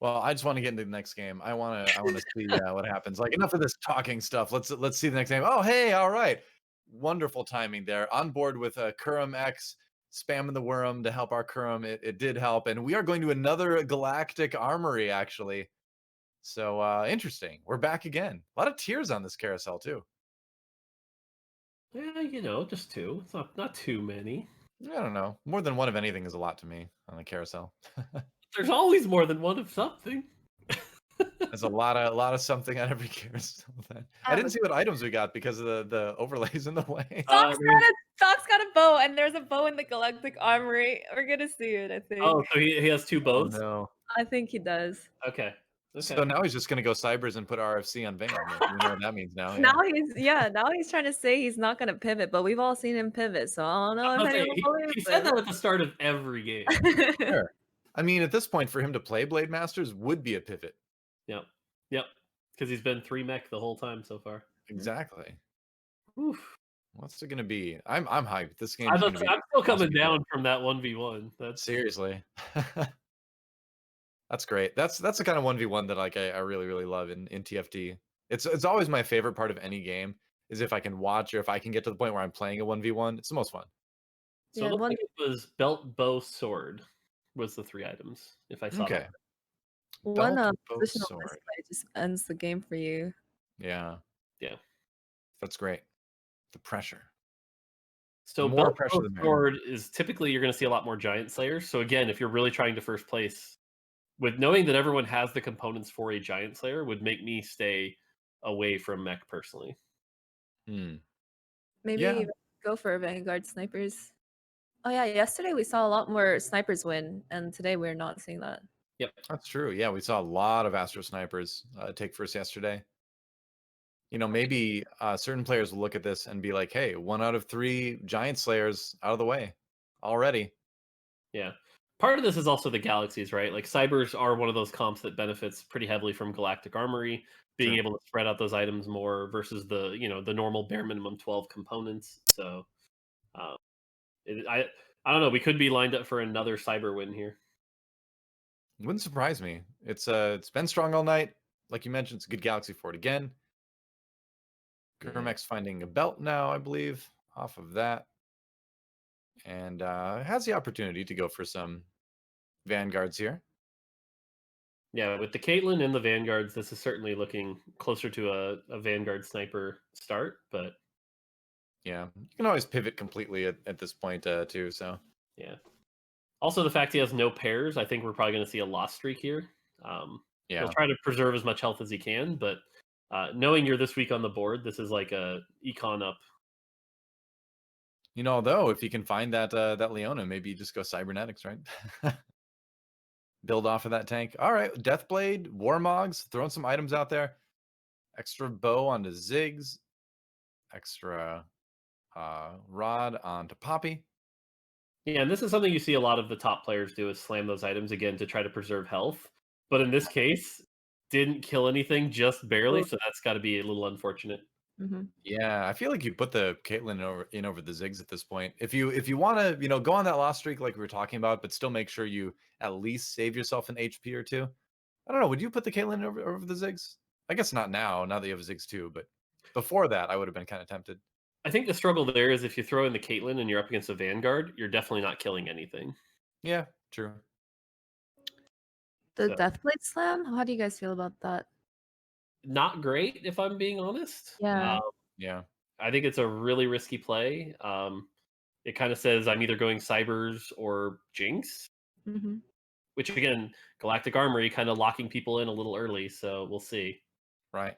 Well, I just want to get into the next game. I want to see what happens. Like enough of this talking stuff. Let's see the next game. Oh, hey, all right. Wonderful timing there. On board with Kurum X spamming the worm to help our Kurum. It did help, and we are going to another galactic armory actually. So interesting. We're back again. A lot of tears on this carousel too. Yeah, just two. It's not too many. I don't know. More than one of anything is a lot to me on the carousel. There's always more than one of something. There's a lot of something on every carousel. I didn't see what items we got because of the overlays in the way. Doc's got a bow, and there's a bow in the Galactic Armory. We're gonna see it, I think. Oh, so he has two bows? Oh, no. I think he does. Okay. So now he's just gonna go cybers and put RFC on Van. You know what that means now. Now he's trying to say he's not gonna pivot, but we've all seen him pivot, so I don't know if anyone believes he said that at the start of every game. Sure. I mean, at this point, for him to play Blade Masters would be a pivot. Yep. Because he's been 3 mech the whole time so far. Exactly. Oof. What's it gonna be? I'm hyped. This game. I'm still coming down from that 1v1. That's seriously. That's great. That's the kind of 1v1 that like I really love in TFT. It's always my favorite part of any game is if I can watch or if I can get to the point where I'm playing a 1v1. It's the most fun. So it looked like it was belt, bow, sword was the 3 items. If I saw that. One positional misplay just ends the game for you. Yeah. That's great. The pressure. So more pressure than sword is typically you're going to see a lot more giant slayers. So again, if you're really trying to first place, with knowing that everyone has the components for a giant slayer would make me stay away from mech personally. Maybe go for Vanguard snipers. Oh yeah, yesterday we saw a lot more snipers win, and today we're not seeing that. Yep, that's true. Yeah, we saw a lot of Astro snipers take first yesterday. You know, maybe certain players will look at this and be like, "Hey, 1 out of 3 giant slayers out of the way already." Yeah. Part of this is also the Galaxies, right? Like Cybers are one of those comps that benefits pretty heavily from Galactic Armory, being able to spread out those items more versus the the normal bare minimum 12 components. So, I don't know. We could be lined up for another Cyber win here. Wouldn't surprise me. It's been strong all night, like you mentioned. It's a good Galaxy for it again. Germex finding a belt now, I believe, off of that, and has the opportunity to go for some Vanguards here. Yeah, with the Caitlyn and the Vanguards, this is certainly looking closer to a Vanguard sniper start, but yeah, you can always pivot completely at this point too. So yeah. Also, the fact he has no pairs, I think we're probably going to see a loss streak here. He'll try to preserve as much health as he can, but knowing you're this week on the board, this is like a econ up. You know, though, if you can find that Leona, maybe you just go Cybernetics, right? Build off of that tank. All right, Deathblade, Warmogs, throwing some items out there. Extra bow onto Ziggs. Extra rod onto Poppy. Yeah, and this is something you see a lot of the top players do is slam those items again to try to preserve health. But in this case, didn't kill anything, just barely. So that's got to be a little unfortunate. Yeah, I feel like you put the Caitlyn over the Ziggs at this point. If you want to go on that loss streak like we were talking about, but still make sure you at least save yourself an HP or 2. I don't know. Would you put the Caitlyn over the Ziggs? I guess not now. Now that you have a Ziggs too, but before that, I would have been kind of tempted. I think the struggle there is if you throw in the Caitlyn and you're up against a Vanguard, you're definitely not killing anything. Yeah, true. The Deathblade slam? How do you guys feel about that? Not great, if I'm being honest. Yeah. I think it's a really risky play. It kind of says I'm either going Cybers or Jinx. Which, again, Galactic Armory kind of locking people in a little early, so we'll see. Right.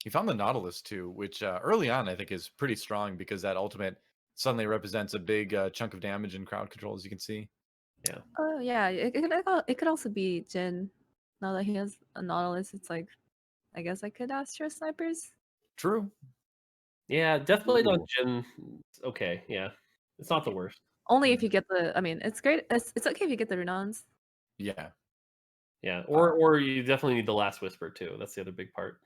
He found the Nautilus, too, which early on I think is pretty strong because that ultimate suddenly represents a big chunk of damage in crowd control, as you can see. Yeah. Oh, yeah. It could also be Jin. Now that he has a Nautilus, it's like, I guess I could Astro Snipers. True. Yeah, Deathblade on Jin, okay, yeah. It's not the worst. Only if you get the, I mean, it's great. It's okay if you get the Renons. Yeah. Yeah, or you definitely need the Last Whisper, too. That's the other big part.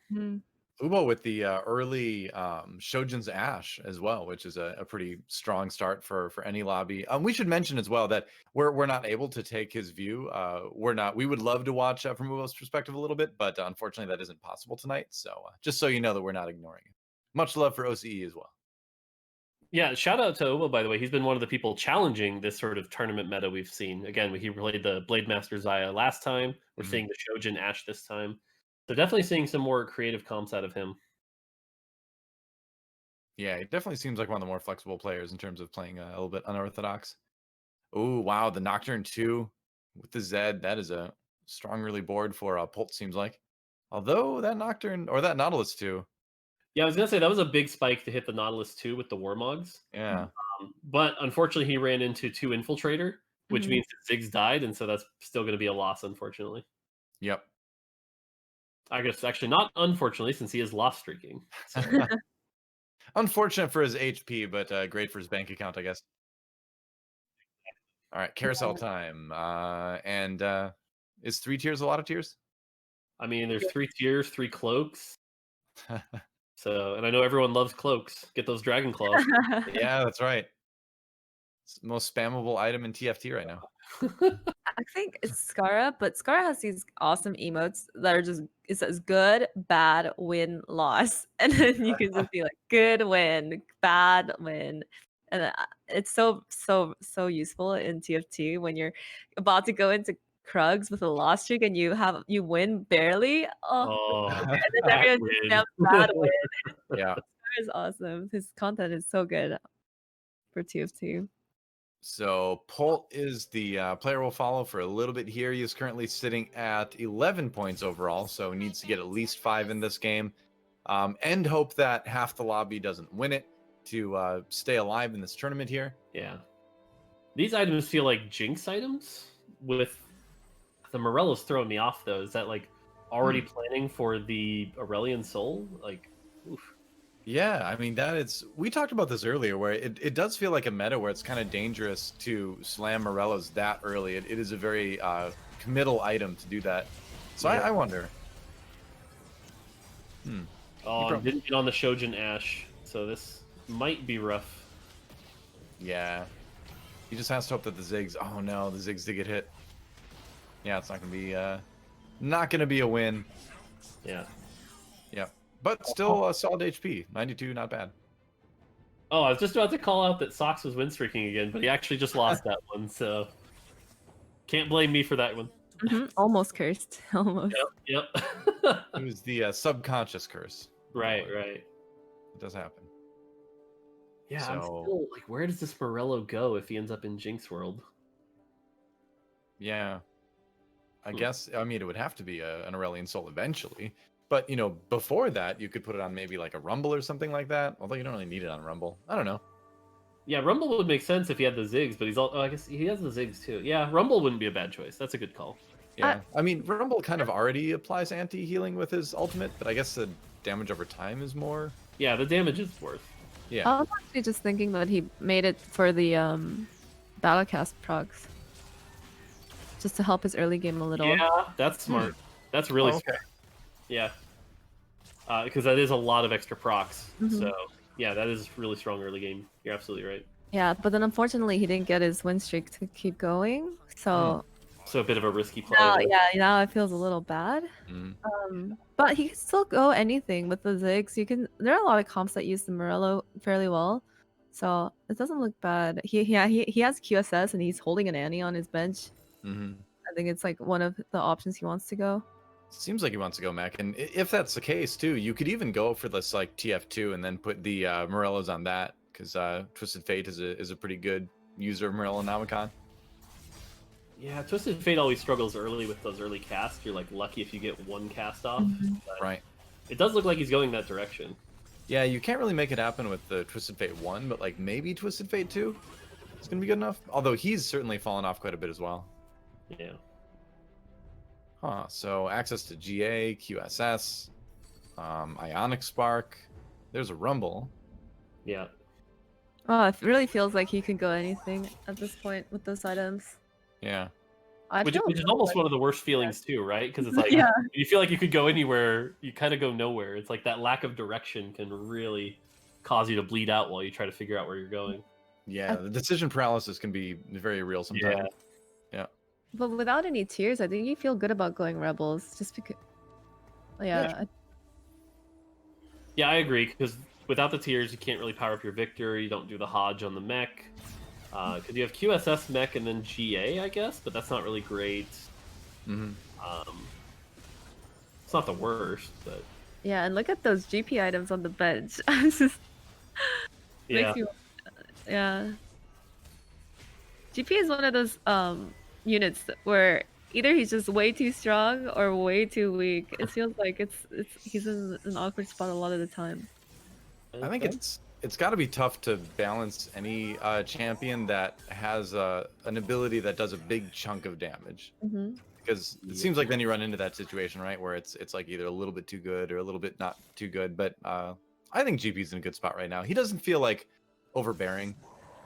Ubo with the early Shojin's Ash as well, which is a pretty strong start for any lobby. We should mention as well that we're not able to take his view. We would love to watch from Ubo's perspective a little bit, but unfortunately that isn't possible tonight. So just so you know that we're not ignoring it. Much love for OCE as well. Yeah, shout out to Oba, by the way. He's been one of the people challenging this sort of tournament meta we've seen. Again, he played the Blade Master Zaya last time. We're seeing the Shojin Ash this time. So definitely seeing some more creative comps out of him. Yeah, he definitely seems like one of the more flexible players in terms of playing a little bit unorthodox. Oh, wow, the Nocturne 2 with the Zed. That is a strong early board for Pult, seems like. Although that Nocturne, or that Nautilus 2. Yeah, I was going to say that was a big spike to hit the Nautilus 2 with the Warmogs. Yeah. But unfortunately, he ran into 2 Infiltrator, which Mhm. means that Ziggs died, and so that's still going to be a loss, unfortunately. Yep. I guess actually not unfortunately, since he is loss streaking. So. Unfortunate for his HP, but great for his bank account, I guess. All right, carousel time. And is 3 tiers a lot of tiers? I mean, there's 3 tiers, 3 cloaks. So, and I know everyone loves cloaks. Get those dragon claws. Yeah, that's right. It's the most spammable item in TFT right now. I think it's Skara, but Skara has these awesome emotes that are just, it says good, bad, win, loss. And then you can just be like, good win, bad win. And it's so useful in TFT when you're about to go into Krugs with a loss streak and you win barely. Oh, and then everyone just damn bad win. Yeah. Skara is awesome. His content is so good for TFT. So Pult is the player we'll follow for a little bit here. He is currently sitting at 11 points overall, so needs to get at least 5 in this game. And hope that half the lobby doesn't win it to stay alive in this tournament here. Yeah. These items feel like Jinx items. With the Morello's throwing me off, though. Is that like already planning for the Aurelian Soul? Like, oof. Yeah, I mean we talked about this earlier where it does feel like a meta where it's kind of dangerous to slam Morellos that early. It is a very committal item to do that. So yeah. I wonder. Oh, didn't get on the Shojin Ash, so this might be rough. Yeah. He just has to hope that the Ziggs, oh no, the Ziggs did get hit. Yeah, it's not gonna be a win. Yeah. Yep. But still a solid HP. 92, not bad. Oh, I was just about to call out that Sox was win streaking again, but he actually just lost that one, so can't blame me for that one. Almost cursed. Almost. Yep. It was the subconscious curse. Right. It does happen. Yeah, so... I'm still like, where does this Morello go if he ends up in Jinx World? Yeah. I guess, I mean, it would have to be an Aurelian Soul eventually. But, you know, before that, you could put it on maybe like a Rumble or something like that. Although you don't really need it on Rumble. I don't know. Yeah, Rumble would make sense if he had the Ziggs, but I guess he has the Ziggs too. Yeah, Rumble wouldn't be a bad choice. That's a good call. Yeah, I mean, Rumble kind of already applies anti-healing with his ultimate, but I guess the damage over time is more. Yeah, the damage is worth. Yeah. I was actually just thinking that he made it for the Battlecast procs. Just to help his early game a little. Yeah, that's smart. That's really smart. Yeah. Because that is a lot of extra procs. So, yeah, that is really strong early game. You're absolutely right. Yeah, but then unfortunately he didn't get his win streak to keep going. So So a bit of a risky play. Now it feels a little bad. But he can still go anything with the Ziggs. There are a lot of comps that use the Morello fairly well. So it doesn't look bad. He has QSS and he's holding an Annie on his bench. I think it's like one of the options he wants to go. Seems like he wants to go mech, and if that's the case too, you could even go for this like TF2 and then put the Morellos on that, because Twisted Fate is a pretty good user of Morello Namicon. Yeah, Twisted Fate always struggles early with those early casts. You're like lucky if you get one cast off. Right. It does look like he's going that direction. Yeah, you can't really make it happen with the Twisted Fate 1, but like maybe Twisted Fate 2 is going to be good enough. Although he's certainly fallen off quite a bit as well. Yeah. Huh, so access to GA, QSS, Ionic Spark. There's a Rumble. Yeah. Oh, it really feels like he could go anything at this point with those items. Yeah. I Which feel is almost one of the worst feelings too, right? Because it's like yeah. you feel like you could go anywhere, you kind of go nowhere. It's like that lack of direction can really cause you to bleed out while you try to figure out where you're going. Yeah, the decision paralysis can be very real sometimes. Yeah. But without any tears, I think you feel good about going rebels, just because. Yeah. Yeah, I agree, because without the tiers, you can't really power up your Victor, you don't do the Hodge on the mech. Because you have QSS mech and then GA, I guess, but that's not really great. Mm-hmm. It's not the worst, but... Yeah, and look at those GP items on the bench. It's just Yeah. makes you, yeah. GP is one of those units where either he's just way too strong or way too weak. It feels like he's in an awkward spot a lot of the time. I think it's got to be tough to balance any champion that has an ability that does a big chunk of damage. Mm-hmm. Because it seems like then you run into that situation, right, where it's like either a little bit too good or a little bit not too good. But I think GP's in a good spot right now. He doesn't feel like overbearing,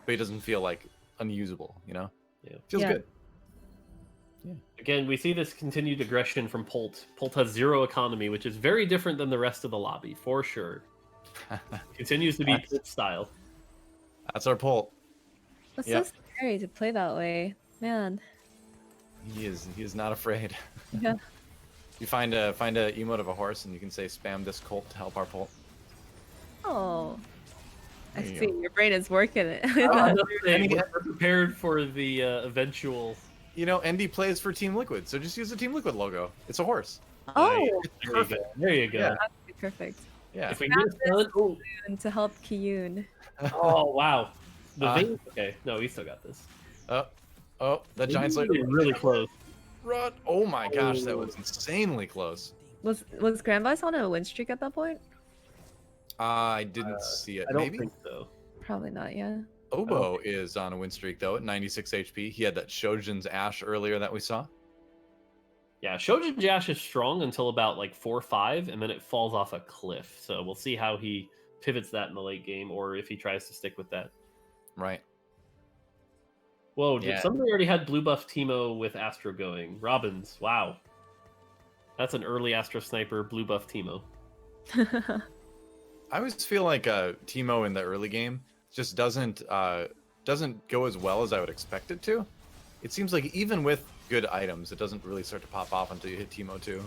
but he doesn't feel like unusable. You know, feels good. Yeah. Again, we see this continued aggression from Polt. Polt has 0 economy, which is very different than the rest of the lobby, for sure. Continues to be Polt style. That's our Polt. It's so scary to play that way, man. He is not afraid. Yeah. You find a emote of a horse and you can say spam this cult to help our Polt. Oh. I see. Your brain is working it. We're prepared for the eventual. You know, Endy plays for Team Liquid, so just use the Team Liquid logo. It's a horse. Oh, perfect. There you go. Yeah. Perfect. Yeah. If we get it to help Kiyun. Oh wow. The vein. Okay, no, we still got this. Oh, that giant slayer really close. Run! Oh my gosh, that was insanely close. Was Grandvice on a win streak at that point? I didn't see it. I don't Maybe. think so. Probably not. Yeah. Obo is on a win streak though at 96 HP. He had that Shojin's Ash earlier that we saw. Yeah, Shojin's Ash is strong until about like 4-5, and then it falls off a cliff. So we'll see how he pivots that in the late game, or if he tries to stick with that. Right. Whoa, did somebody already had blue buff Teemo with Astro going? Robbins, wow. That's an early Astro Sniper blue buff Teemo. I always feel like Teemo in the early game just doesn't go as well as I would expect it to. It seems like even with good items, it doesn't really start to pop off until you hit Teemo 2.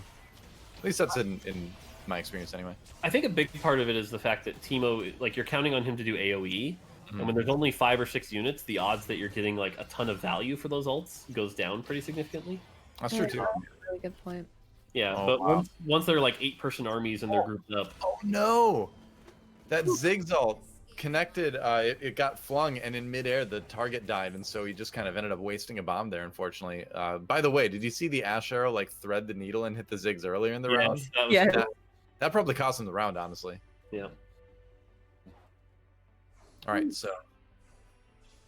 At least that's in my experience anyway. I think a big part of it is the fact that Teemo, like, you're counting on him to do AoE, and when there's only 5 or 6 units, the odds that you're getting like a ton of value for those ults goes down pretty significantly. That's true too. Really good point. Yeah, but once they're like 8-person armies and they're grouped up. Oh no! That Ziggs ult connected, it got flung, and in midair the target died, and so he just kind of ended up wasting a bomb there, unfortunately. By the way, did you see the Ash arrow like thread the needle and hit the Ziggs earlier in the round? That probably cost him the round, honestly. Yeah. All right, so.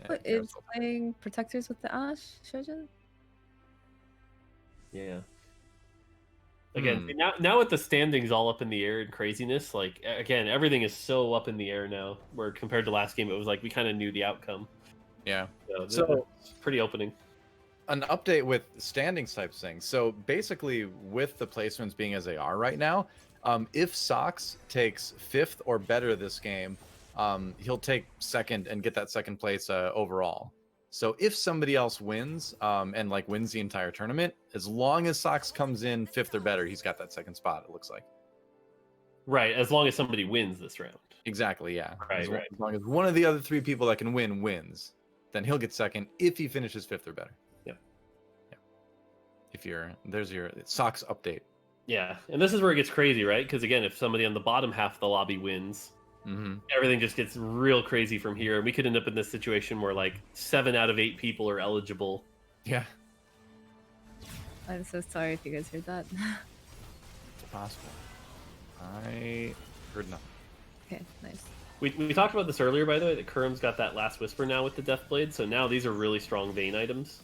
What is playing Protectors with the Ash, Shojin? Yeah. Again, now with the standings all up in the air and craziness, like, again, everything is so up in the air now, where compared to last game, it was like we kind of knew the outcome. Yeah. So it's pretty opening. An update with standings type things. So basically, with the placements being as they are right now, if Sox takes 5th or better this game, he'll take 2nd and get that 2nd place overall. So if somebody else wins and like wins the entire tournament, as long as Sox comes in 5th or better, he's got that 2nd spot, it looks like. Right, as long as somebody wins this round. Exactly, yeah. Right. As long as one of the other 3 people that can win wins, then he'll get 2nd if he finishes 5th or better. Yep. Yeah. There's your Sox update. Yeah, and this is where it gets crazy, right? Because again, if somebody on the bottom half of the lobby wins, everything just gets real crazy from here. And we could end up in this situation where like 7 out of 8 people are eligible. Yeah. I'm so sorry if you guys heard that. It's possible. I heard nothing. Okay, nice. We talked about this earlier, by the way, that Kurum's got that last whisper now with the Deathblade, so now these are really strong Vayne items.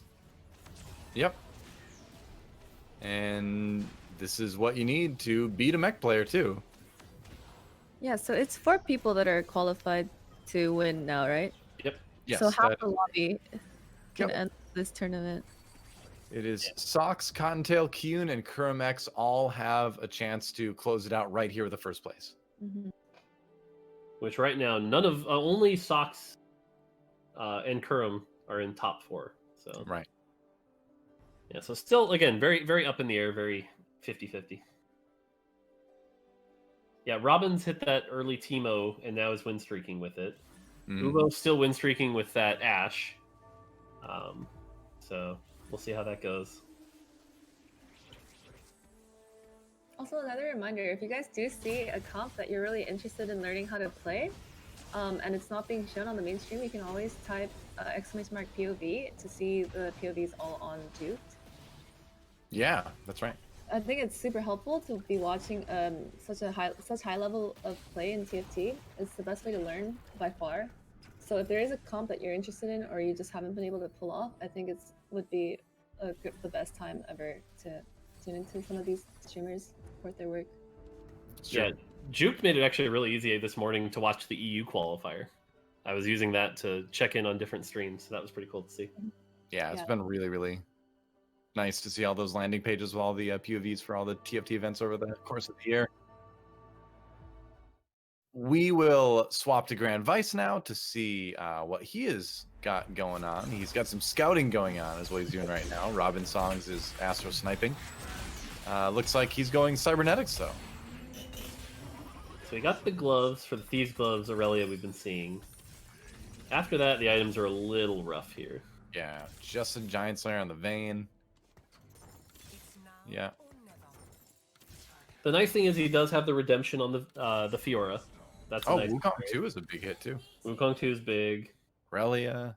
Yep. And this is what you need to beat a mech player too. Yeah, so it's 4 people that are qualified to win now, right? Yep. Yes. So half the lobby can end this tournament. It is Sox, Cottontail, Kyun, and Kurum X all have a chance to close it out right here with the first place. Which right now, none of only Sox and Kurum are in top 4. So Right. yeah, so still again very very up in the air, very 50-50. Yeah, Robin's hit that early Teemo and now is win streaking with it. Ubo's still win streaking with that Ashe. So we'll see how that goes. Also, another reminder, if you guys do see a comp that you're really interested in learning how to play, and it's not being shown on the mainstream, you can always type !POV to see the POVs all on Duped. Yeah, that's right. I think it's super helpful to be watching such high level of play in TFT. It's the best way to learn by far. So if there is a comp that you're interested in or you just haven't been able to pull off, I think it would be the best time ever to tune into some of these streamers, support their work. Sure. Yeah, Juke made it actually really easy this morning to watch the EU qualifier. I was using that to check in on different streams, so that was pretty cool to see. Yeah, it's been really, really nice to see all those landing pages with all the POVs for all the TFT events over the course of the year. We will swap to Grand Vice now to see what he has got going on. He's got some scouting going on is what he's doing right now. Robin Songs is astro sniping. Looks like he's going Cybernetics though. So we got the gloves for the Thieves Gloves Aurelia we've been seeing. After that, the items are a little rough here. Yeah, just a Giant Slayer on the Vayne. Yeah. The nice thing is he does have the redemption on the Fiora. That's a nice Wukong 2 is a big hit too. Wukong 2 is big. Aurelia.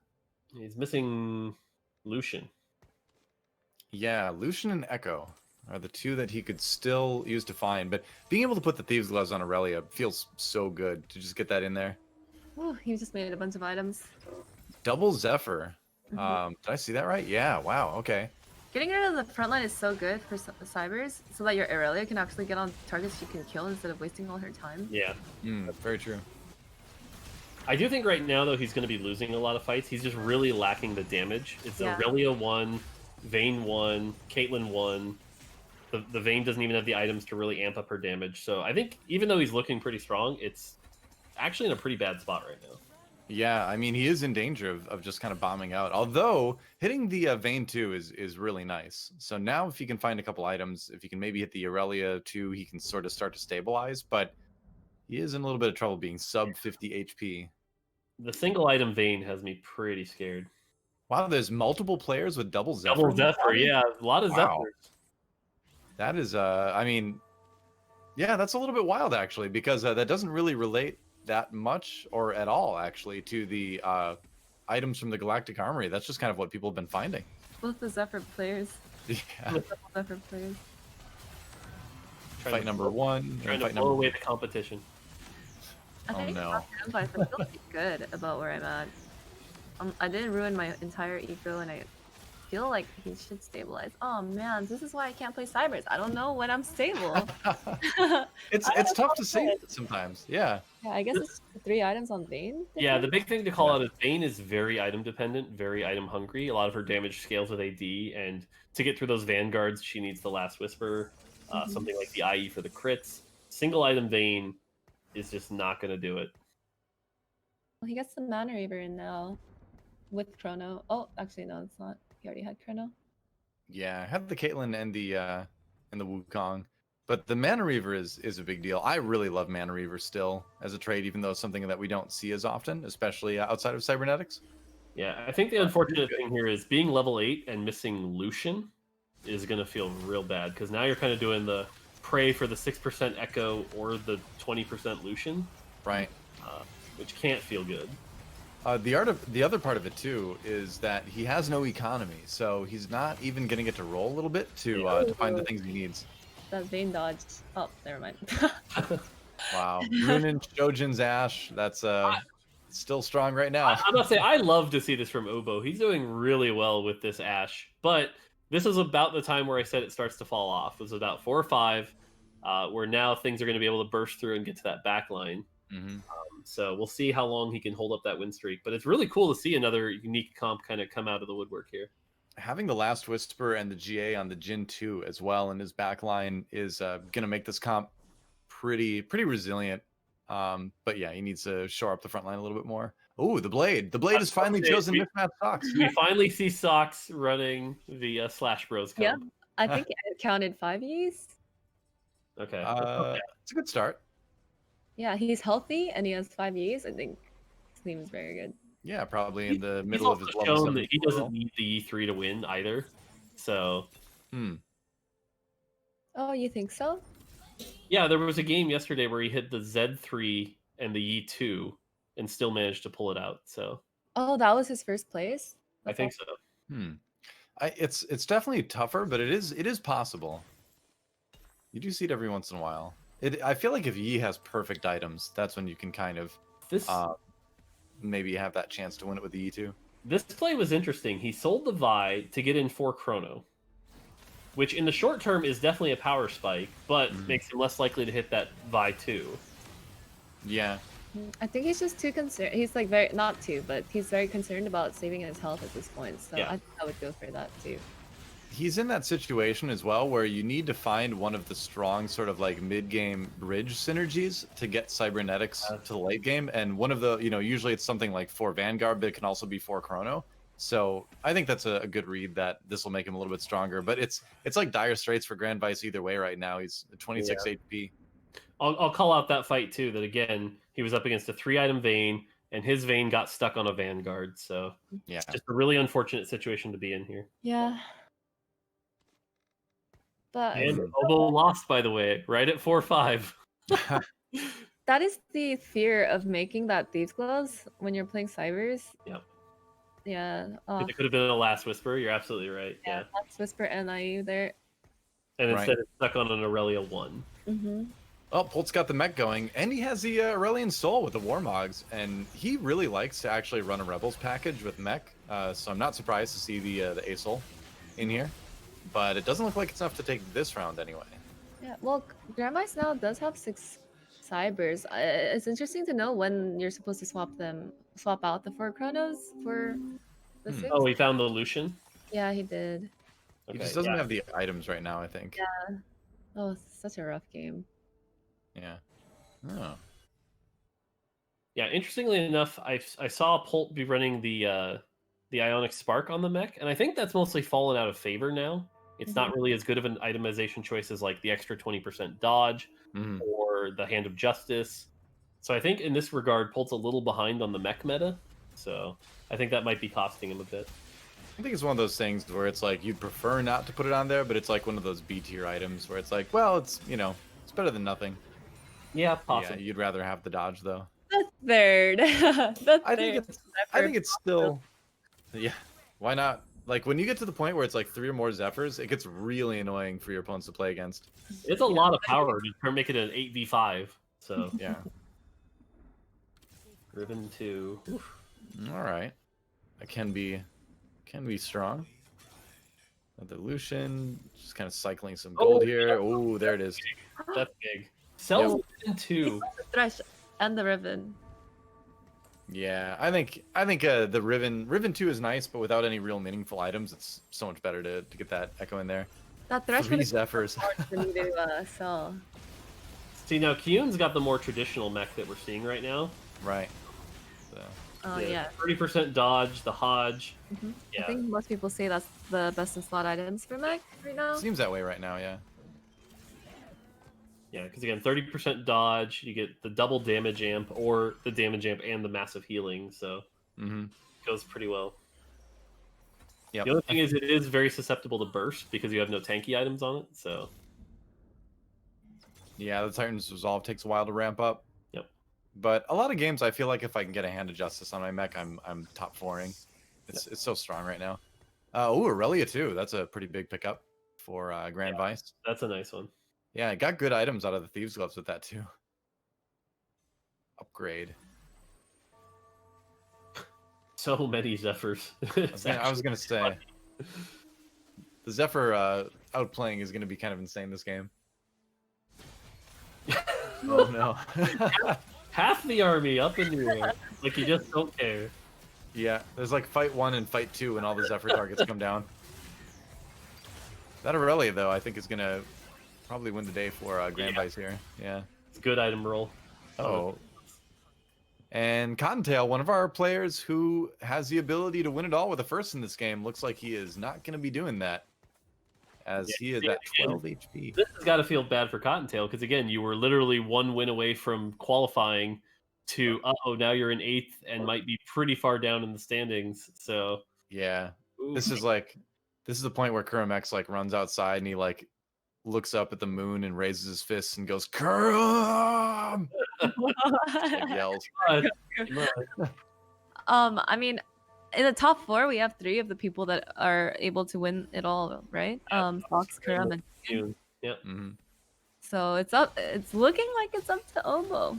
He's missing Lucian. Yeah, Lucian and Echo are the two that he could still use to find, but being able to put the Thieves Gloves on Aurelia feels so good to just get that in there. Oh, he just made a bunch of items. Double Zephyr. Did I see that right? Yeah, wow, okay. Getting rid of the front line is so good for Cybers, so that your Aurelia can actually get on targets you can kill instead of wasting all her time. Yeah. Very true. I do think right now, though, he's going to be losing a lot of fights. He's just really lacking the damage. It's Aurelia 1, Vayne 1, Caitlyn 1. The Vayne doesn't even have the items to really amp up her damage. So I think even though he's looking pretty strong, it's actually in a pretty bad spot right now. Yeah, I mean, he is in danger of just kind of bombing out. Although, hitting the Vayne 2 is really nice. So now if he can find a couple items, if he can maybe hit the Aurelia 2, he can sort of start to stabilize. But he is in a little bit of trouble being sub 50 HP. The single item Vayne has me pretty scared. Wow, there's multiple players with double Zephyr. Double Zephyr, yeah. A lot of Zephyrs. That is, I mean, yeah, that's a little bit wild, actually, because that doesn't really relate that much or at all, actually, to the items from the Galactic Armory. That's just kind of what people have been finding. Both the Zephyr players. Yeah. Zephyr players. Fight number 1. Trying to blow away the competition. I think no. I feel pretty good about where I'm at. I didn't ruin my entire eco, and I feel like he should stabilize. Oh man, this is why I can't play Cybers. I don't know when I'm stable. It's tough to say sometimes. Yeah. Yeah, I guess it's 3 items on Vayne. Yeah, the big thing to call out is Vayne is very item dependent, very item hungry. A lot of her damage scales with AD, and to get through those Vanguards, she needs the Last Whisper, something like the IE for the crits. Single item Vayne is just not going to do it. Well, he gets the Mana Reaver in now with Chrono. Oh, actually, no, it's not. He already had Chrono. Yeah, I have the Caitlyn and the Wukong. But the Mana Reaver is a big deal. I really love Mana Reaver still as a trade, even though it's something that we don't see as often, especially outside of Cybernetics. Yeah, I think the unfortunate thing here is being level 8 and missing Lucian is going to feel real bad, because now you're kind of doing the pray for the 6% Echo or the 20% Lucian. Right. Which can't feel good. The other part of it, too, is that he has no economy, so he's not even going to get to roll a little bit to find the things he needs. That Vayne dodge. Oh, never mind. Wow. Runin Shojin's Ashe. That's still strong right now. I must say, I love to see this from Ubo. He's doing really well with this Ashe. But this is about the time where I said it starts to fall off. It was about 4 or 5, where now things are going to be able to burst through and get to that back line. So we'll see how long he can hold up that win streak. But it's really cool to see another unique comp kind of come out of the woodwork here. having the Last Whisper and the GA on the Jin 2 as well in his backline is going to make this comp pretty resilient. But yeah, he needs to shore up the front line a little bit more. Oh, the Blade. The Blade has finally chosen mismatch socks. We finally see Socks running the Slash Bros comp. Yeah, I think it counted 5 E's. Okay. It's a good start. Yeah, he's healthy and he has 5 E's. I think his team is very good. Yeah, probably in the He's middle of also his level shown 7 that he role. doesn't need the E3 to win either. So. Oh, you think so? Yeah, there was a game yesterday where he hit the Z3 and the E2 and still managed to pull it out. So. Oh, that was his first place? I think so. It's definitely tougher, but it is possible. You do see it every once in a while. I feel like if Yi has perfect items, that's when you can kind of maybe have that chance to win it with the E2. This play was interesting. He sold the Vi to get in 4 Chrono, which in the short term is definitely a power spike, but makes him less likely to hit that Vi 2. Yeah. I think he's just too concerned. He's like but he's very concerned about saving his health at this point. So Yeah. I think I would go for that too. He's in that situation as well where you need to find one of the strong sort of like mid-game bridge synergies to get cybernetics to the late game. And one of the, usually it's something like 4 Vanguard, but it can also be 4 Chrono. So I think that's a good read that this will make him a little bit stronger. But it's like dire straits for Grand Vice either way right now. He's 26 HP. I'll call out that fight too, that again, he was up against a 3-item Vayne, and his Vayne got stuck on a Vanguard. So yeah, it's just a really unfortunate situation to be in here. Yeah. But And Obo lost, by the way, right at 4-5. that is the fear of making that Thieves Gloves when you're playing Cybers. Yep. Yeah. It could have been a Last Whisper. You're absolutely right. Yeah. Last Whisper and IU there. And instead it's stuck on an Aurelia 1. Mm-hmm. Oh, Polt's got the mech going, and he has the Aurelian Soul with the Warmogs, and he really likes to actually run a Rebels package with mech, so I'm not surprised to see the ASOL in here, but it doesn't look like it's enough to take this round anyway. Yeah, well, Grand Vice now does have 6 Cybers. It's interesting to know when you're supposed to swap out the 4 Chronos for the 6. Oh, he found the Lucian? Yeah, he did. He just doesn't have the items right now, I think. Yeah. Oh, it's such a rough game. Yeah. Oh. Yeah, interestingly enough, I saw Polt be running the Ionic Spark on the mech, and I think that's mostly fallen out of favor now. It's not really as good of an itemization choice as like the extra 20% dodge or the Hand of Justice. So I think in this regard, Polt's a little behind on the mech meta. So I think that might be costing him a bit. I think it's one of those things where it's like you'd prefer not to put it on there, but it's like one of those B tier items where it's like, well, it's it's better than nothing. Yeah, possibly. Yeah, you'd rather have the dodge though. The third. I think it's still. Yeah, why not? Like when you get to the point where it's like 3 or more Zephyrs, it gets really annoying for your opponents to play against. It's a lot of power to make it an 8v5. So yeah. Riven 2. Oof. All right, that can be strong. The Lucian just kind of cycling some gold here. Oh, there it is. That's big. Sells Riven 2. The Thresh and the Riven. Yeah, I think the Riven 2 is nice, but without any real meaningful items, it's so much better to get that Echo in there. That Thresh 3 Zephyrs. for me to sell. See, now Kyun's got the more traditional mech that we're seeing right now. Right. So. Oh yeah. 30% dodge, the Hodge. I think most people say that's the best in slot items for mech right now. Seems that way right now, yeah. Yeah, because again, 30% dodge, you get the double damage amp, or the damage amp and the massive healing, so it goes pretty well. Yep. The other thing is it is very susceptible to burst because you have no tanky items on it, so... Yeah, the Titan's Resolve takes a while to ramp up. Yep. But a lot of games, I feel like if I can get a Hand of Justice on my mech, I'm top 4ing. It's so strong right now. Oh, Aurelia too. That's a pretty big pickup for Grand Vice. That's a nice one. Yeah, I got good items out of the Thieves Gloves with that too. Upgrade. So many Zephyrs. I was gonna say the Zephyr outplaying is gonna be kind of insane this game. Oh no. Half the army up in the air. Like you just don't care. Yeah, there's like fight 1 and fight 2 when all the Zephyr targets come down. That Aurelia, though, I think is going to probably win the day for Grand Vice here. Yeah. It's a good item roll. Oh. And Cottontail, one of our players who has the ability to win it all with a first in this game, looks like he is not going to be doing that, as he is at 12 HP. This has got to feel bad for Cottontail, because again, you were literally one win away from qualifying to, now you're in 8th and might be pretty far down in the standings. So yeah, ooh. this is the point where Kurum like runs outside and he like looks up at the moon and raises his fists and goes, Kurum! Like yells. I mean, in the top 4, we have 3 of the people that are able to win it all, right? Fox, Kurum, and June. Yep. So it's up. It's looking like it's up to Obo.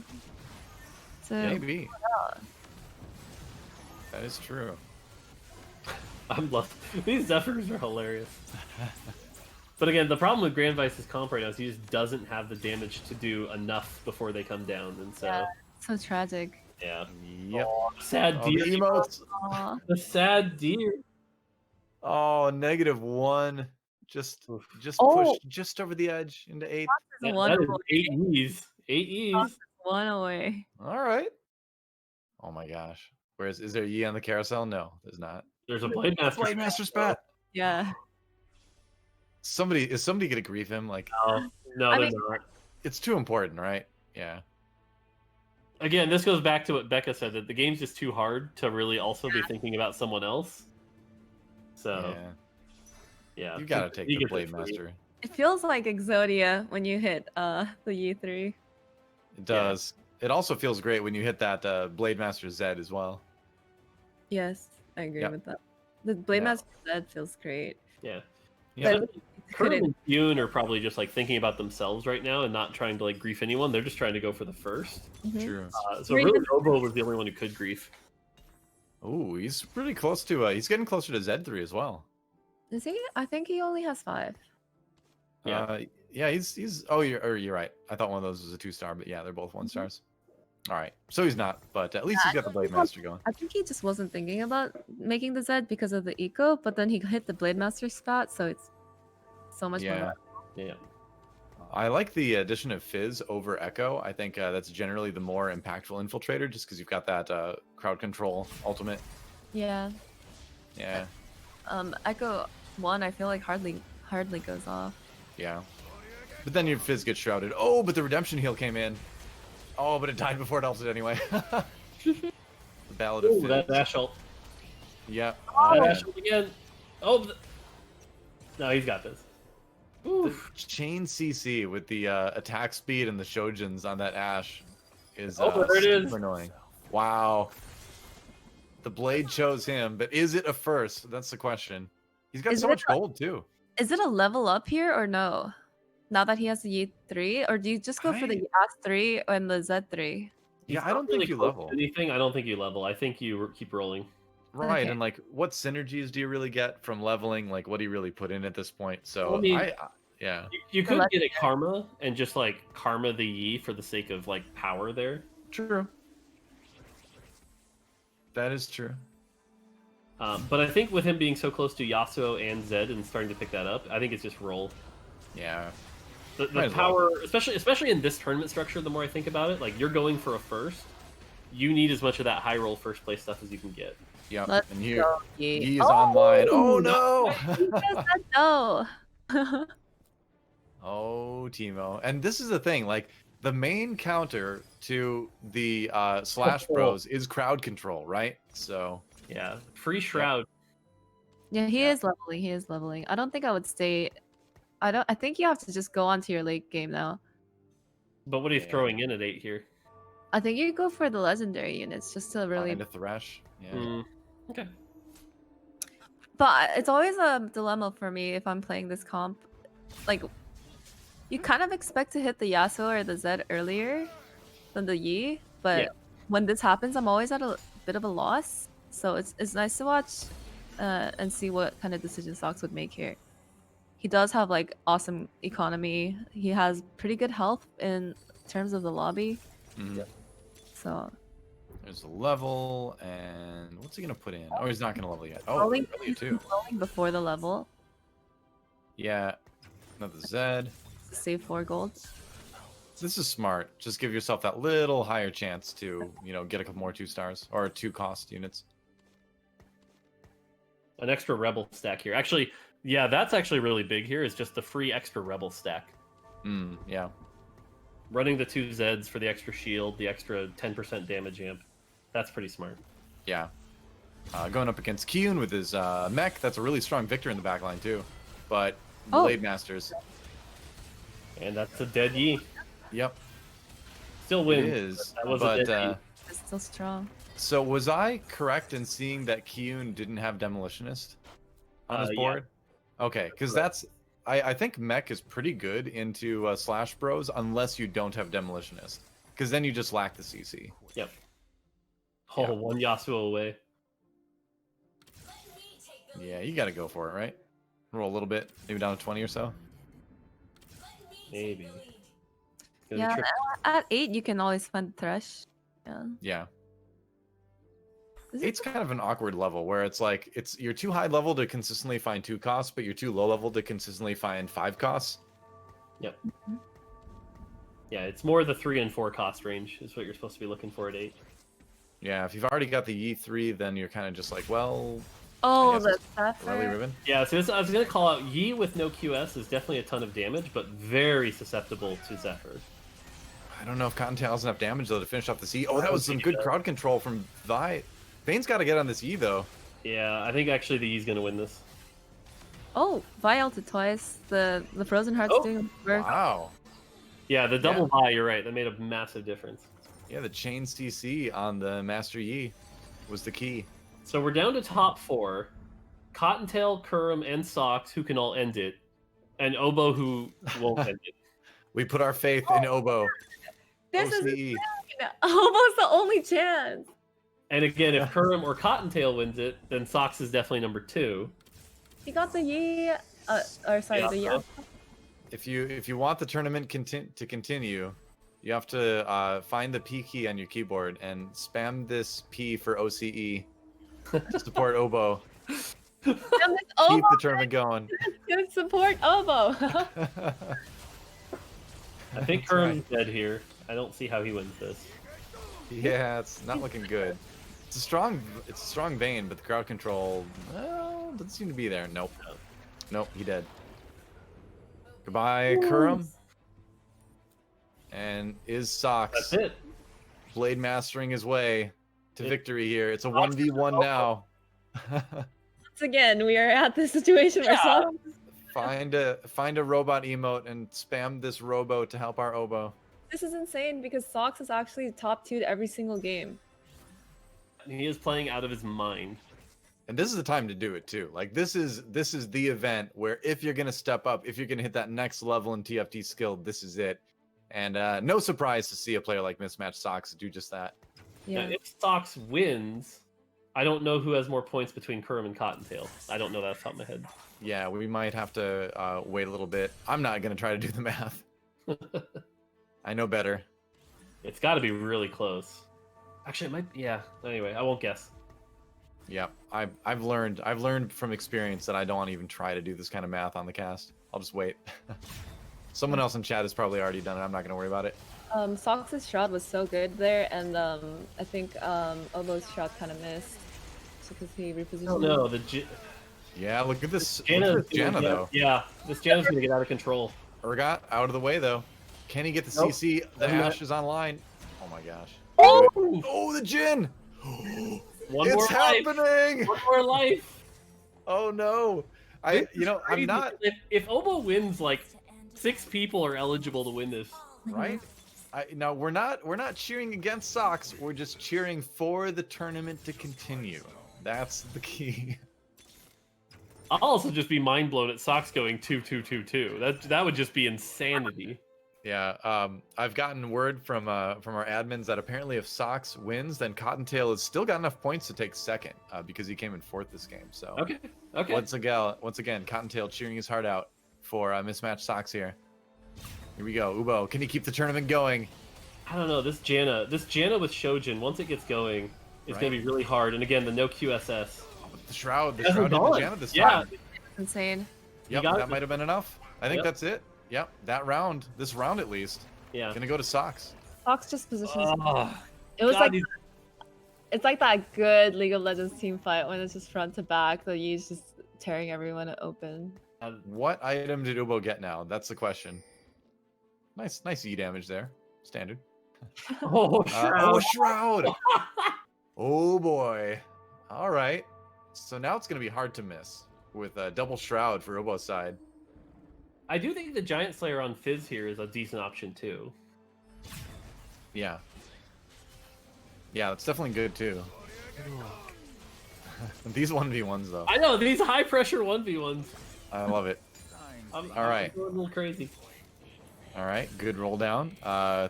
Maybe. That is true. I'm loving these Zephyrs are hilarious. But again, the problem with Grand Vice's comp right now is he just doesn't have the damage to do enough before they come down, and so so tragic. Yeah. Yep. Sad deer. The emotes. The sad deer. Oh, -1. Just Oh. pushed just over the edge into 8th. That is 8 E's. 8 E's. 1 away. All right. Oh my gosh. Is there Yi on the carousel? No, there's not. There's a Blade Master. Blade Master spat. Yeah. Is somebody gonna grief him? Like, No, they're not. It's too important, right? Yeah. Again, this goes back to what Becca said, that the game's just too hard to really also be thinking about someone else. So, yeah. You gotta take the Blade Master. It feels like Exodia when you hit the U3. It does. It also feels great when you hit that Blade Master Z as well. Yes, I agree with that. The Blade Master Z feels great. Yeah. Yeah. Kurum and Yoon are probably just like thinking about themselves right now and not trying to like grief anyone. They're just trying to go for the first. True. So really, Obo was the only one who could grief. Oh, he's pretty close to. He's getting closer to Z3 as well. Is he? I think he only has 5. Yeah. Yeah. He's. Oh, you're right. I thought one of those was a 2-star, but yeah, they're both 1-stars. All right. So he's not, but at least he's got the Blade Master going. I think he just wasn't thinking about making the Z because of the eco, but then he hit the Blade Master spot, so it's so much more. Yeah. I like the addition of Fizz over Echo. I think that's generally the more impactful infiltrator, just because you've got that crowd control ultimate. Yeah. Yeah. Echo 1, I feel like hardly goes off. Yeah. But then your Fizz gets shrouded. Oh, but the redemption heal came in. Oh, but it died before it ulted anyway. The Ballad of Fizz. That dash ult. Yeah. Dash ult again. Oh. No, he's got this. The chain CC with the attack speed and the Shojins on that Ashe is there it is. super annoying. Wow. The blade chose him, but is it a first? That's the question. He's got so much gold too. Is it a level up here or no? Now that he has the U3, or do you just go for the Yas 3 and the Z3? Yeah, I don't think you level anything. I don't think you level. I think you keep rolling. Right, Okay. and like, what synergies do you really get from leveling? Like, what do you really put in at this point? So, Well, I mean, yeah. You could get a karma and just like karma the Yi for the sake of like power there. True. That is true. But I think with him being so close to Yasuo and Zed and starting to pick that up, I think it's just roll. Yeah. The power, especially in this tournament structure, the more I think about it, like you're going for a first, you need as much of that high roll first place stuff as you can get. Yeah, Let's and here go, he is online. Oh no! No. Oh, Timo. And this is the thing, like the main counter to the Slash Bros is crowd control, right? So yeah, free shroud. Yeah, he is leveling. He is leveling. I don't think I would stay. I think you have to just go on to your late game now. But what are you throwing in at 8 here? I think you go for the legendary units just to really. Find a Thresh. Yeah. Okay. But it's always a dilemma for me if I'm playing this comp. Like, you kind of expect to hit the Yasuo or the Zed earlier than the Yi, but when this happens, I'm always at a bit of a loss. So it's nice to watch and see what kind of decision Sox would make here. He does have like awesome economy. He has pretty good health in terms of the lobby. So there's a level, and what's he gonna put in? Oh, he's not gonna level yet. Oh, rolling earlier too. before the level. Yeah, another Zed. Save 4 gold. This is smart. Just give yourself that little higher chance to, get a couple more 2 stars or 2 cost units. An extra rebel stack here. Actually, yeah, that's actually really big here. Is just the free extra rebel stack. Yeah. Running the 2 Zeds for the extra shield, the extra 10% damage amp. That's pretty smart. Yeah. Going up against Kyun with his mech. That's a really strong Victor in the backline too. But Blade Masters. And that's a dead Yi. Yep. Still wins. It is. That was but a dead Yi. It's still strong. so was I correct in seeing that Kyun didn't have Demolitionist on his board? Yeah. Okay, because that's I think mech is pretty good into Slash Bros unless you don't have Demolitionist, because then you just lack the CC. Yep. Oh, yeah. One Yasuo away. Yeah, you got to go for it, right? Roll a little bit, maybe down to 20 or so. Maybe. Yeah, at 8 you can always find Thresh. Yeah. 8's kind of an awkward level where it's like you're too high level to consistently find 2 costs, but you're too low level to consistently find 5 costs. Yep. Yeah, it's more the 3 and 4 cost range is what you're supposed to be looking for at 8. Yeah, if you've already got the E3, then you're kind of just like, well. Oh, the Sapphire. Really, Ribbon? Yeah, so I was going to call out Yi with no QS is definitely a ton of damage, but very susceptible to Zephyr. I don't know if Cottontail has enough damage though to finish off this E. Oh, that was some good crowd control from Vi. Vane's got to get on this E though. Yeah, I think actually the Yi's going to win this. Oh, Vi ulted twice. The Frozen Heart's doing work. Wow. Yeah, the double Vi, you're right. That made a massive difference. Yeah, the chain CC on the Master Yi was the key. So we're down to top 4. Cottontail, Kurum, and Socks, who can all end it. And Oboe, who won't end it. We put our faith in Oboe. This OCE. is almost the only chance. And again, if Kurum or Cottontail wins it, then Socks is definitely number 2. He got the Yi. The Yi. If you want the tournament to continue, you have to find the P key on your keyboard and spam this P for OCE to support Oboe. Keep the tournament going. Good support Oboe. I think Kurum's dead here. I don't see how he wins this. Yeah, it's not looking good. It's a strong Vayne, but the crowd control, well, doesn't seem to be there. Nope. Nope, he dead. Goodbye, Kurum. And is Socks That's it. Blade mastering his way to victory here. It's a 1v1 now. Once again, we are at this situation where Socks... Find a robot emote and spam this robo to help our Oboe. This is insane because Socks is actually top 2 every single game. He is playing out of his mind. And this is the time to do it too. Like this is the event where if you're gonna step up, if you're gonna hit that next level in TFT skill, this is it. And no surprise to see a player like Mismatched Socks do just that. Yeah. Now, if Socks wins, I don't know who has more points between Kurum and Cottontail. I don't know that off the top of my head. Yeah, we might have to wait a little bit. I'm not gonna try to do the math. I know better. It's got to be really close. Actually, it might. Yeah. Anyway, I won't guess. Yeah, I've learned from experience that I don't want to even try to do this kind of math on the cast. I'll just wait. Someone else in chat has probably already done it. I'm not gonna worry about it. Socks' shroud was so good there, and I think Oboe's shroud kind of missed because he repositioned. Oh no, Yeah, look at this. Janna, look at Janna though. Yeah, this Janna's gonna get out of control. Urgot out of the way though. Can he get the CC? The Ash is online. Oh my gosh. Oh, the Jin! It's happening! One more life! Oh no. I'm not. If Oboe wins, like 6 people are eligible to win this. Right? Now we're not cheering against Socks. We're just cheering for the tournament to continue. That's the key. I'll also just be mind blown at Socks going 2-2-2-2. That would just be insanity. Yeah, I've gotten word from our admins that apparently if Socks wins, then Cottontail has still got enough points to take second because he came in 4th this game. So okay. Once again, Cottontail cheering his heart out for Mismatched Socks here. Here we go, Ubo. Can he keep the tournament going? I don't know. This Janna with Shojin, once it gets going, it's gonna be really hard. And again, the no QSS. The shroud hit the Janna this time. Insane. Yep, that might have been enough. I think Yep. that's it. Yep, that round, this round at least. Yeah. Gonna go to Sox. Fox just positions. Oh, It was God, like these- it's like that good League of Legends team fight when it's just front to back. The Yi's just tearing everyone open. What item did Ubo get now? That's the question. Nice E damage there. Standard. oh, Oh, Shroud. Shroud! Oh boy. All right. So now it's gonna be hard to miss with a double Shroud for Ubo's side. I do think the Giant Slayer on Fizz here is a decent option too. Yeah. Yeah, that's definitely good too. These 1v1s though. I know these high pressure 1v1s. I love it. I'm All right. I'm going a little crazy. All right, good roll down.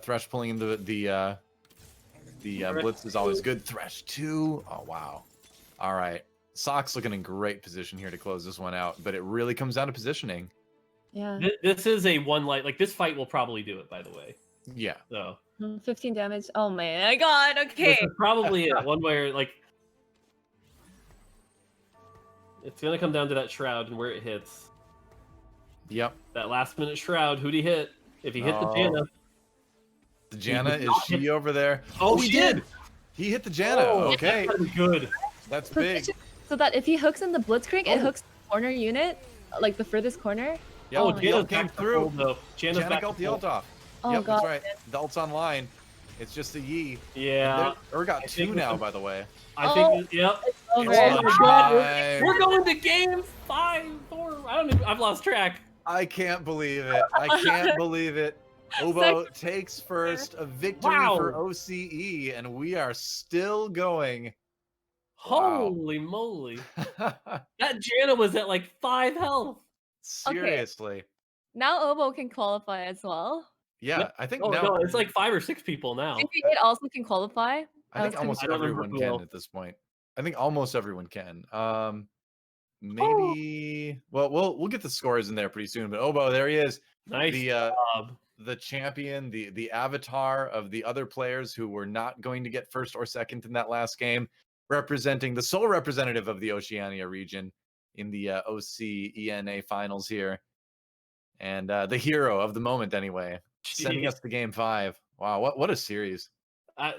Thresh pulling into the blitz is always good. Thresh 2. Oh wow. All right. Sox looking in great position here to close this one out, but it really comes down to positioning. Yeah. This is a one light. Like this fight will probably do it. By the way. Yeah. So 15 damage. Oh my god. this Okay. is probably it. One where like it's gonna come down to that Shroud and where it hits. Yep. That last minute Shroud. Who'd he hit? If he hit the Janna. The Janna, did is not she over there? Oh, he she did. He hit the Janna. Oh, Okay. that's good. That's big. So that if he hooks in the Blitzkrieg, it hooks the corner unit, like the furthest corner. Yep, Oh, the Janna's ult came back to through. full, though. Janna's Janna back got to the full. ult off. Oh Yep, god. that's right. The ult's online. It's just a Yi. Yeah. Or got I 2 think now, with by the way. I think. Yep. Over. Oh my God, Time. we're going to game 5, 4. I don't even. I've lost track. I can't believe it. I can't believe it. Ubo takes first, a victory Wow. for OCE, and we are still going. Wow. Holy moly! That Janna was at like 5 health. Seriously. Now Obo can qualify as well. Yeah, Yep. I think Oh now. no, it's like 5 or 6 people now. Teamfight also can qualify. I think almost I don't remember everyone who can else. at this point. I think almost everyone can. Maybe. Well, we'll get the scores in there pretty soon. But Obo, there he is. Nice job. The champion, the avatar of the other players who were not going to get first or second in that last game, representing the sole representative of the Oceania region in the OCENA finals here, and the hero of the moment anyway, sending us to game 5. Wow, what a series!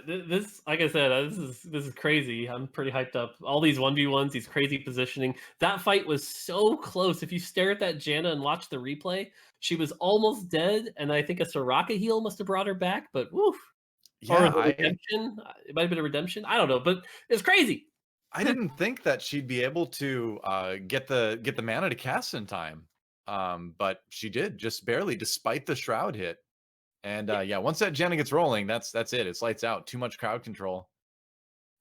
This, like I said, this is crazy. I'm pretty hyped up. All these 1v1s, these crazy positioning. That fight was so close. If you stare at that Janna and watch the replay, she was almost dead, and I think a Soraka heal must have brought her back. But woof. Yeah, Or a redemption. It might have been a redemption. I don't know, but it's crazy. I didn't think that she'd be able to get the mana to cast in time, but she did, just barely, despite the Shroud hit. And yeah, once that Janna gets rolling, that's it. It's lights out. Too much crowd control.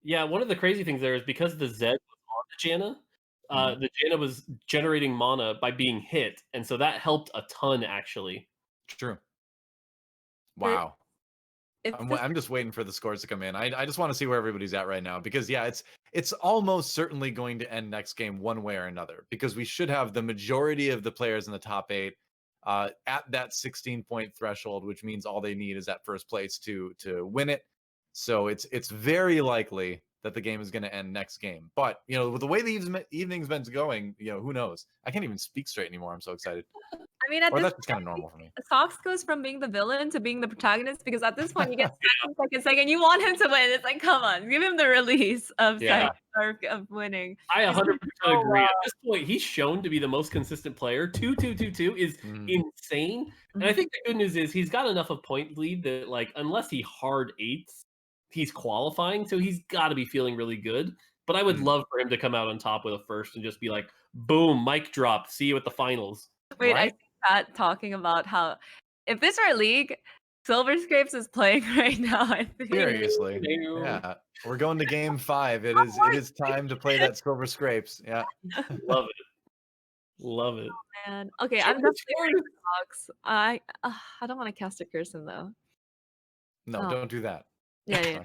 Yeah, one of the crazy things there is because the Zed was on the Janna, the Janna was generating mana by being hit, and so that helped a ton actually. True. Wow. It's I'm just waiting for the scores to come in. I just want to see where everybody's at right now, because yeah, it's almost certainly going to end next game one way or another, because we should have the majority of the players in the top 8 at that 16-point threshold, which means all they need is that first place to win it. So it's very likely that the game is going to end next game. But you know, with the way the evening's been going, you know, who knows? I can't even speak straight anymore. I'm so excited. I mean, at Or this that's just kind of normal for me. Sox goes from being the villain to being the protagonist, because at this point you get second, you want him to win. It's like, come on, give him the release of Yeah. of winning. I He's 100% so agree. well. At this point, he's shown to be the most consistent player. 2-2-2-2 is insane. And I think the good news is he's got enough of point lead that, like, unless he hard 8s, he's qualifying, so he's got to be feeling really good. But I would love for him to come out on top with a first and just be like, boom, mic drop. See you at the finals. Wait, I Right? see Pat talking about how if this were a league, Silver Scrapes is playing right now. I think. Seriously. Ew. Yeah. We're going to game 5. It is time to play that Silver Scrapes. Yeah. Love it. Love it. Man. Okay, Sure, I'm definitely sure. wearing Sox. I don't want to cast a Curson though. No, Oh. don't do that. Yeah.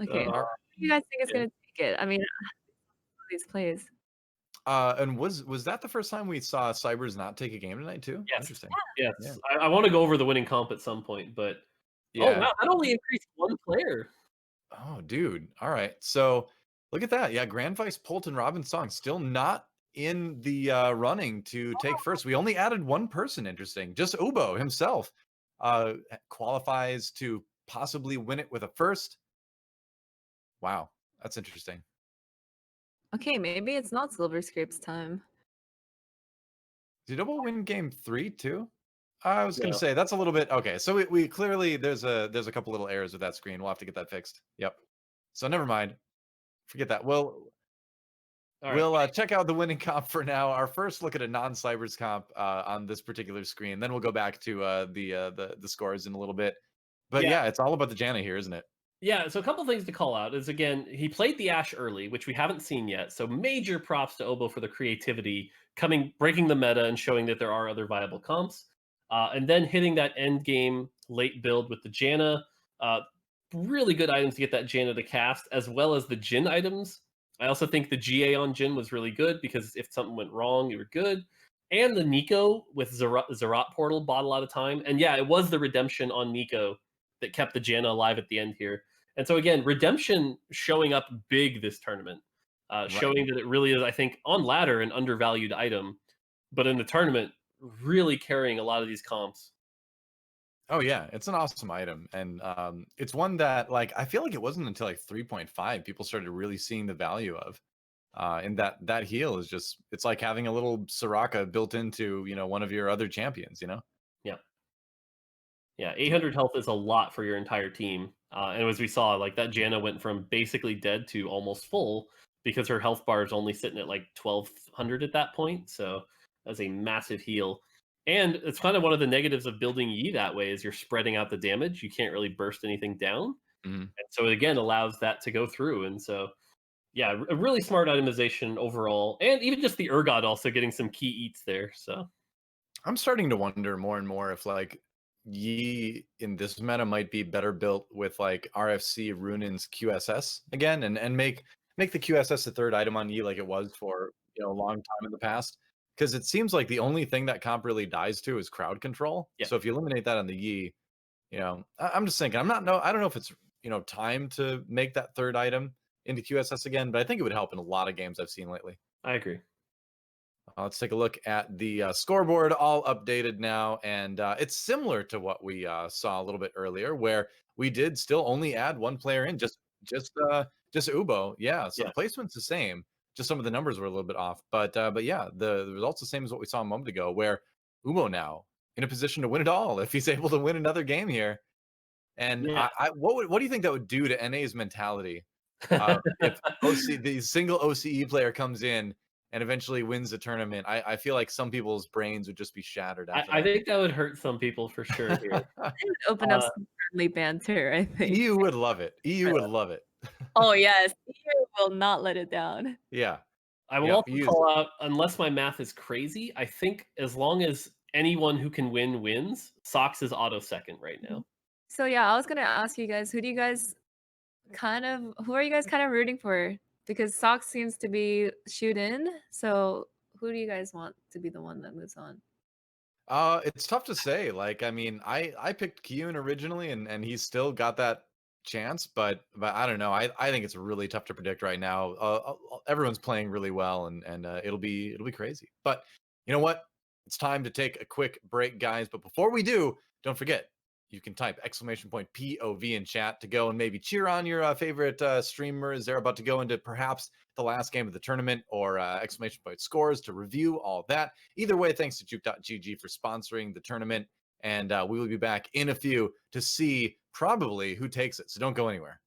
Okay. Uh, Who do you guys think is yeah. gonna take it? I mean, these plays. And was that the first time we saw Cybers not take a game tonight too? Yes. Interesting. Yes. Yeah. I want to go over the winning comp at some point, but Yeah. oh wow, that only increased 1 player. Oh, dude. All right. So look at that. Yeah, Grand Vice, Polton, Robin Song still not in the running to take first. We only added one person, interesting. Just Ubo himself qualifies to possibly win it with a first. Wow, that's interesting. Okay, maybe it's not Silver Scrape's time. Did Ubo win game 3 too? I was gonna No. say that's a little bit okay. So we clearly there's a couple little errors with that screen. We'll have to get that fixed. Yep. So never mind. Forget that. All right. We'll check out the winning comp for now. Our first look at a non-Cybers comp on this particular screen. Then we'll go back to the scores in a little bit. But Yeah. yeah, it's all about the Janna here, isn't it? Yeah, so a couple things to call out is again, he played the Ashe early, which we haven't seen yet. So major props to Obo for the creativity, breaking the meta and showing that there are other viable comps. And then hitting that end game late build with the Janna. Really good items to get that Janna to cast, as well as the Jhin items. I also think the GA on Jhin was really good because if something went wrong, you were good. And the Nico with Zerat portal bought a lot of time. And yeah, it was the redemption on Nico that kept the Janna alive at the end here. And so again, redemption showing up big this tournament, showing that it really is, I think, on ladder an undervalued item, but in the tournament really carrying a lot of these comps. Oh yeah, it's an awesome item, and it's one that like I feel like it wasn't until like 3.5 people started really seeing the value of. And that heal is just it's like having a little Soraka built into one of your other champions. Yeah. Yeah, 800 health is a lot for your entire team. And as we saw, like that Janna went from basically dead to almost full because her health bar is only sitting at like 1200 at that point. So that's a massive heal. And it's kind of one of the negatives of building Yi that way is you're spreading out the damage. You can't really burst anything down. Mhm. And so it again allows that to go through. And so yeah, a really smart itemization overall. And even just the Urgot also getting some key eats there. So I'm starting to wonder more and more if like Yi in this meta might be better built with like RFC Runin's QSS again, and make the QSS the third item on Yi like it was for a long time in the past. Because it seems like the only thing that comp really dies to is crowd control. Yeah. So if you eliminate that on the Yi, I'm just thinking I don't know if it's time to make that third item into QSS again, but I think it would help in a lot of games I've seen lately. I agree. Let's take a look at the scoreboard, all updated now, and it's similar to what we saw a little bit earlier, where we did still only add one player in, just Ubo. Yeah, so Yeah. the placement's the same, just some of the numbers were a little bit off, but yeah, the results the same as what we saw a moment ago, where Ubo now in a position to win it all if he's able to win another game here. And Yeah. what do you think that would do to NA's mentality if the single OCE player comes in and eventually wins the tournament? I feel like some people's brains would just be shattered after I that. think that would hurt some people for sure here. It would open up some friendly banter, I think. EU would love it. EU would love it. Oh yes, EU will not let it down. Yeah. I will Yeah, also use call out, unless my math is crazy, I think as long as anyone who can win wins, Sox is auto second right now. So yeah, I was gonna ask you guys, who are you guys kind of rooting for? Because Sox seems to be shoot in. So who do you guys want to be the one that moves on? It's tough to say. Like, I mean, I picked Kyun originally, and he's still got that chance, but I don't know. I think it's really tough to predict right now. Everyone's playing really well, and it'll be crazy. But you know what? It's time to take a quick break, guys. But before we do, don't forget you can type !POV in chat to go and maybe cheer on your favorite streamers. They're about to go into perhaps the last game of the tournament, or !scores to review all that. Either way, thanks to Juke.gg for sponsoring the tournament. And we will be back in a few to see probably who takes it. So don't go anywhere.